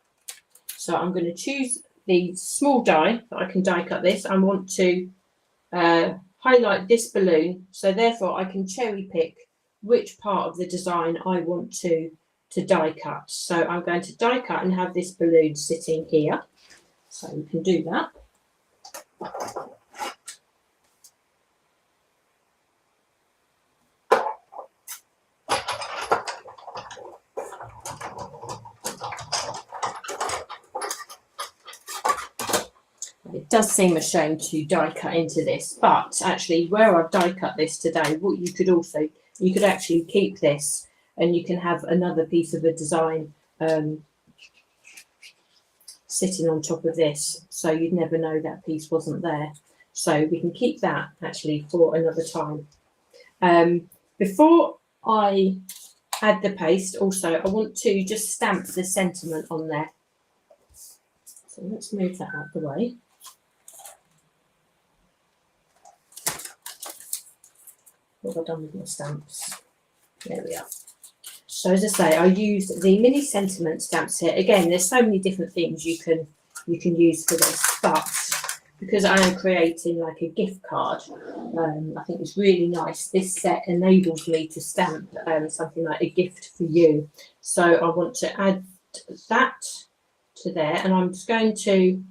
So I'm going to choose the small die that I can die cut this. I want to highlight this balloon, so therefore I can cherry pick which part of the design I want to die cut. So I'm going to die cut and have this balloon sitting here. So we can do that. It does seem a shame to die cut into this, but actually where I've die cut this today, what you could actually keep this and you can have another piece of a design sitting on top of this, so you'd never know that piece wasn't there. So we can keep that actually for another time. Before I add the paste, also I want to just stamp the sentiment on there. So let's move that out of the way. What have I done with my stamps? There we are. So as I say, I used the mini sentiment stamp set. Again, there's so many different things you can use for this, but because I am creating like a gift card, I think it's really nice. This set enables me to stamp something like a gift for you. So I want to add that to there, and I'm just going to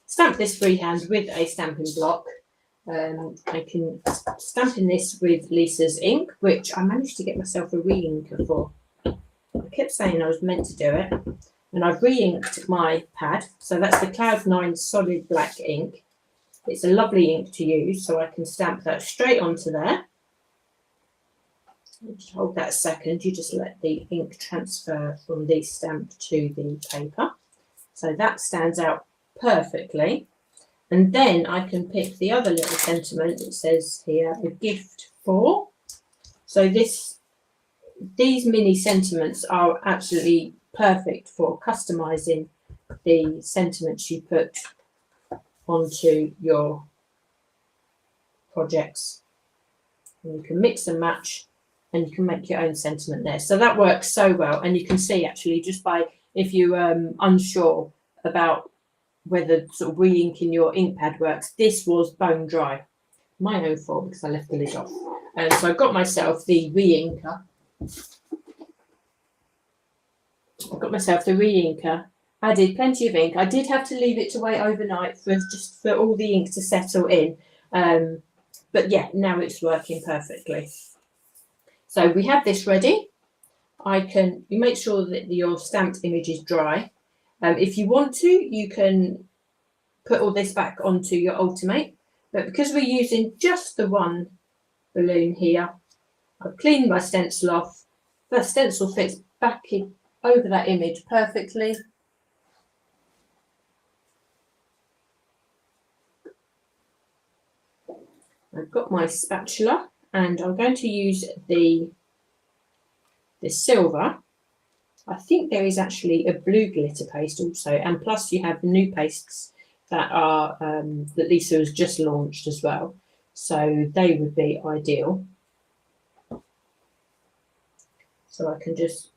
stamp this freehand with a stamping block. I can stamp in this with Lisa's ink, which I managed to get myself a re-inker for. I kept saying I was meant to do it, and I've re-inked my pad. So that's the Cloud9 solid black ink. It's a lovely ink to use, so I can stamp that straight onto there. Just hold that a second. You just let the ink transfer from the stamp to the paper. So that stands out perfectly. And then I can pick the other little sentiment. It says here, a gift for. So these mini sentiments are absolutely perfect for customizing the sentiments you put onto your projects. And you can mix and match, and you can make your own sentiment there. So that works so well. And you can see actually just by, if you're unsure about whether sort of re-inking your ink pad works, this was bone dry. My own fault because I left the lid off. And so I got myself the re-inker. Added plenty of ink. I did have to leave it to wait overnight for all the ink to settle in. But yeah, now it's working perfectly. So we have this ready. You make sure that your stamped image is dry. If you want to, you can put all this back onto your Ultimate, but because we're using just the one balloon here, I've cleaned my stencil off. The stencil fits back in over that image perfectly. I've got my spatula, and I'm going to use the silver. I think there is actually a blue glitter paste also, and plus you have new pastes that are that Lisa has just launched as well, so they would be ideal. So I can just,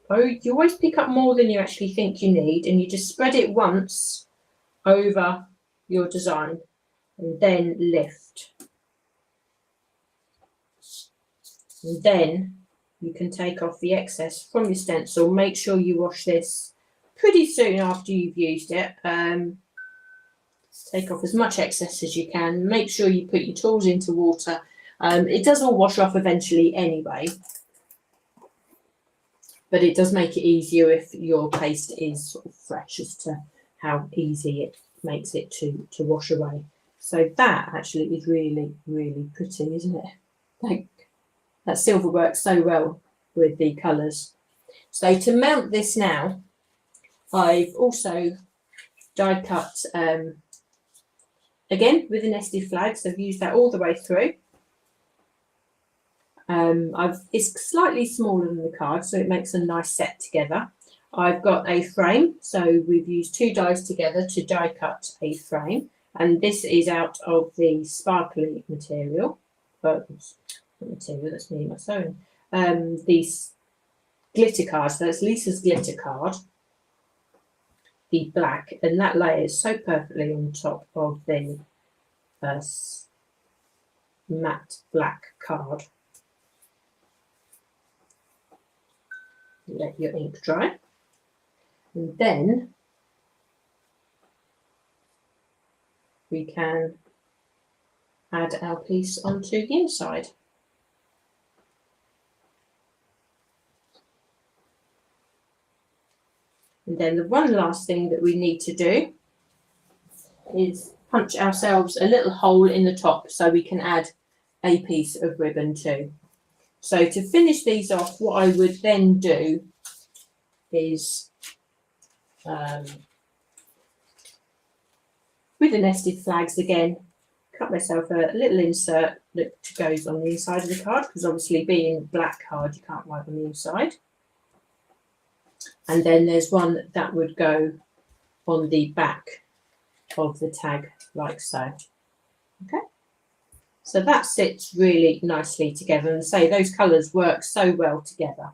you always pick up more than you actually think you need, and you just spread it once over your design and then lift, and then you can take off the excess from your stencil. Make sure you wash this pretty soon after you've used it. Take off as much excess as you can. Make sure you put your tools into water. It does all wash off eventually anyway, but it does make it easier if your paste is sort of fresh as to how easy it makes it to wash away. So that actually is really, really pretty, isn't it? Like, that silver works so well with the colours. So to mount this now, I've also die cut again with a nested flag. So I've used that all the way through. It's slightly smaller than the card, so it makes a nice set together. I've got a frame, so we've used two dies together to die cut a frame, and this is out of the sparkly material. That's me, my sewing. These glitter cards, so that's Lisa's glitter card, the black, and that layers so perfectly on top of the matte black card. Let your ink dry, and then we can add our piece onto the inside. And then the one last thing that we need to do is punch ourselves a little hole in the top so we can add a piece of ribbon too. So to finish these off, what I would then do is with the nested flags again, cut myself a little insert that goes on the inside of the card, because obviously being black card you can't write on the inside. And then there's one that would go on the back of the tag like so. Okay. So that sits really nicely together, and say those colours work so well together.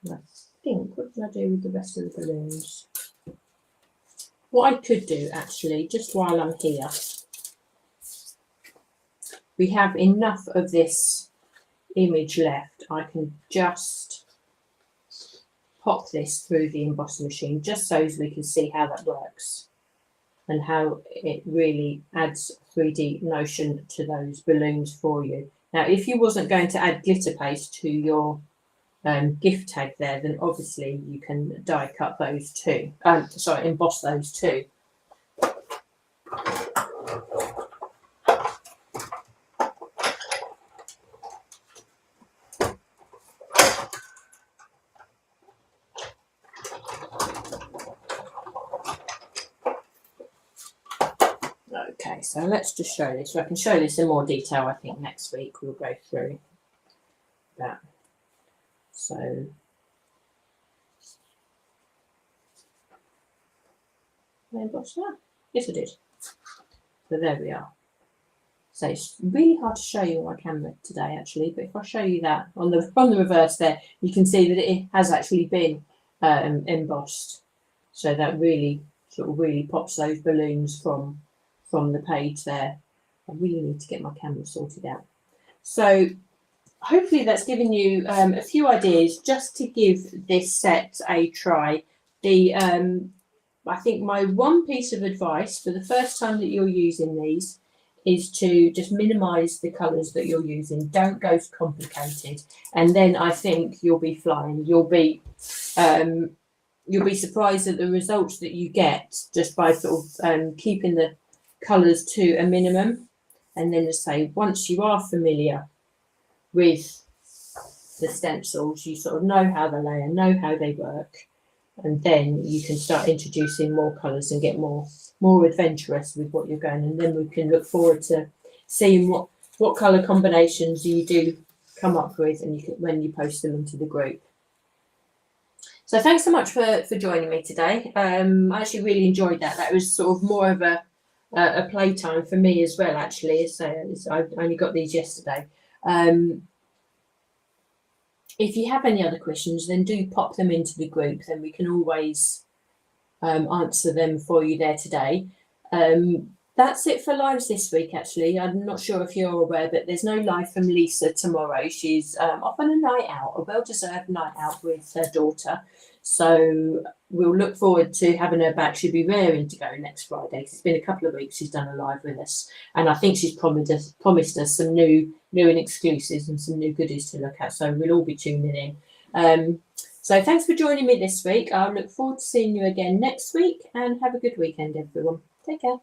And I think, what did I do with the rest of the balloons? What I could do actually, just while I'm here, we have enough of this image left. I can just pop this through the embossing machine just so as we can see how that works and how it really adds a 3D notion to those balloons for you. Now, if you wasn't going to add glitter paste to your gift tag there, then obviously you can die cut those too. Emboss those too. Okay, so let's just show this. So I can show this in more detail. I think next week we'll go through that. So emboss that? Yes, I did. So there we are. So it's really hard to show you on my camera today, actually. But if I show you that on the reverse there, you can see that it has actually been embossed. So that really really pops those balloons from the page there. I really need to get my camera sorted out. So hopefully that's given you a few ideas just to give this set a try. I think my one piece of advice for the first time that you're using these is to just minimize the colors that you're using. Don't go complicated, and then I think you'll be flying. You'll be surprised at the results that you get just by keeping the colors to a minimum. And then, as I say, once you are familiar with the stencils, you know how they layer, know how they work, and then you can start introducing more colours and get more adventurous with what you're going. And then we can look forward to seeing what colour combinations you do come up with, and when you post them into the group. So thanks so much for joining me today. I actually really enjoyed that. That was more of a playtime for me as well, actually. So I only got these yesterday. If you have any other questions, then do pop them into the group, then we can always answer them for you there today. That's it for lives this week, actually. I'm not sure if you're aware, but there's no live from Lisa tomorrow. She's off on a night out, a well-deserved night out with her daughter. So we'll look forward to having her back. She'll be raring to go next Friday. It's been a couple of weeks she's done a live with us, and I think she's promised us some new and exclusives and some new goodies to look at. So we'll all be tuning in. So thanks for joining me this week. I look forward to seeing you again next week, and have a good weekend, everyone. Take care.